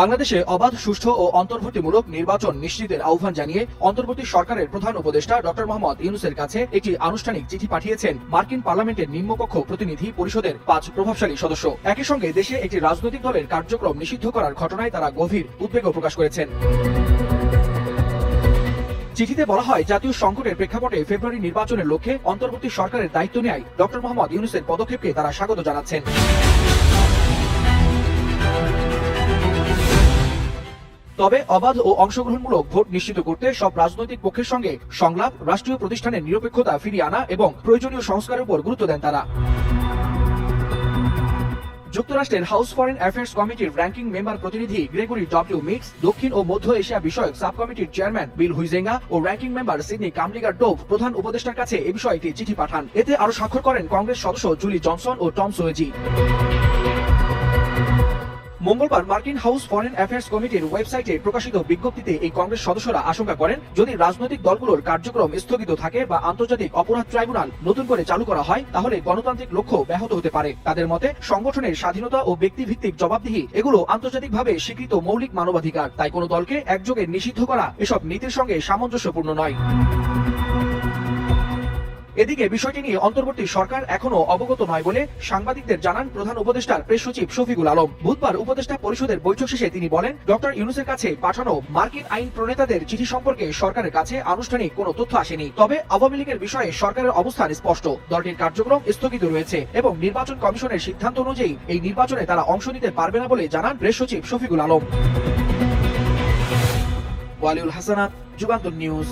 বাংলাদেশে অবাধ, সুষ্ঠু ও অন্তর্ভুক্তিমূলক নির্বাচন নিশ্চিতের আহ্বান জানিয়ে অন্তর্বর্তী সরকারের প্রধান উপদেষ্টা ডক্টর মোহাম্মদ ইউনূসের কাছে একটি আনুষ্ঠানিক চিঠি পাঠিয়েছেন মার্কিন পার্লামেন্টের নিম্নকক্ষ প্রতিনিধি পরিষদের 5 প্রভাবশালী সদস্য। একই সঙ্গে দেশে একটি রাজনৈতিক দলের কার্যক্রম নিষিদ্ধ করার ঘটনায় তারা গভীর উদ্বেগও প্রকাশ করেছেন। চিঠিতে বলা হয়, জাতীয় সংকটের প্রেক্ষাপটে ফেব্রুয়ারি নির্বাচনের লক্ষ্যে অন্তর্বর্তী সরকারের দায়িত্ব নেয় ডক্টর মোহাম্মদ ইউনূসের পদক্ষেপকে তারা স্বাগত জানাচ্ছেন। তবে অবাধ ও অংশগ্রহণমূলক ভোট নিশ্চিত করতে সব রাজনৈতিক পক্ষের সঙ্গে সংলাপ, রাষ্ট্রীয় প্রতিষ্ঠানের নিরপেক্ষতা ফিরিয়ে আনা এবং প্রয়োজনীয় সংস্কারের উপর গুরুত্ব দেন তারা। যুক্তরাষ্ট্রের হাউস ফরেন অ্যাফেয়ার্স কমিটির র্যাঙ্কিং মেম্বার প্রতিনিধি গ্রেগরি ডব্লিউ মিক্স, দক্ষিণ ও মধ্য এশিয়া বিষয়ক সাব কমিটির চেয়ারম্যান বিল হুইজেঙ্গা ও র্যাঙ্কিং মেম্বার সিডনি কামলিগার ডোভ প্রধান উপদেষ্টার কাছে এ বিষয়ে একটি চিঠি পাঠান। এতে আরো স্বাক্ষর করেন কংগ্রেস সদস্য জুলি জনসন ও টম সোয়েজি। মঙ্গলবার মার্কিন হাউস ফরেন অ্যাফেয়ার্স কমিটির ওয়েবসাইটে প্রকাশিত বিজ্ঞপ্তিতে এই কংগ্রেস সদস্যরা আশঙ্কা করেন, যদি রাজনৈতিক দলগুলোর কার্যক্রম স্থগিত থাকে বা আন্তর্জাতিক অপরাধ ট্রাইব্যুনাল নতুন করে চালু করা হয়, তাহলে গণতান্ত্রিক লক্ষ্য ব্যাহত হতে পারে। তাদের মতে, সংগঠনের স্বাধীনতা ও ব্যক্তিভিত্তিক জবাবদিহি এগুলো আন্তর্জাতিকভাবে স্বীকৃত মৌলিক মানবাধিকার। তাই কোনো দলকে একযোগে নিষিদ্ধ করা এসব নীতির সঙ্গে সামঞ্জস্যপূর্ণ নয়। এদিকে বিষয়টি নিয়ে অন্তর্বর্তী সরকার এখনো অবগত নয় বলে সাংবাদিকদের জানান প্রধান উপদেষ্টার প্রেস সচিব শফিকুল আলম। বুধবার উপদেষ্টা পরিষদের বৈঠক শেষে তিনি বলেন, ডক্টর ইউনূসের কাছে পাঠানো মার্কিন আইন প্রণেতাদের চিঠি সম্পর্কে সরকারের কাছে আনুষ্ঠানিক কোনো তথ্য আসেনি। তবে আওয়ামী লীগের বিষয়ে সরকারের অবস্থান স্পষ্ট, দলটির কার্যক্রম স্থগিত রয়েছে এবং নির্বাচন কমিশনের সিদ্ধান্ত অনুযায়ী এই নির্বাচনে তারা অংশ নিতে পারবে না বলে জানান প্রেস সচিব শফিকুল আলম। ওয়ালিউল হাসানাত, যুগান্তর নিউজ।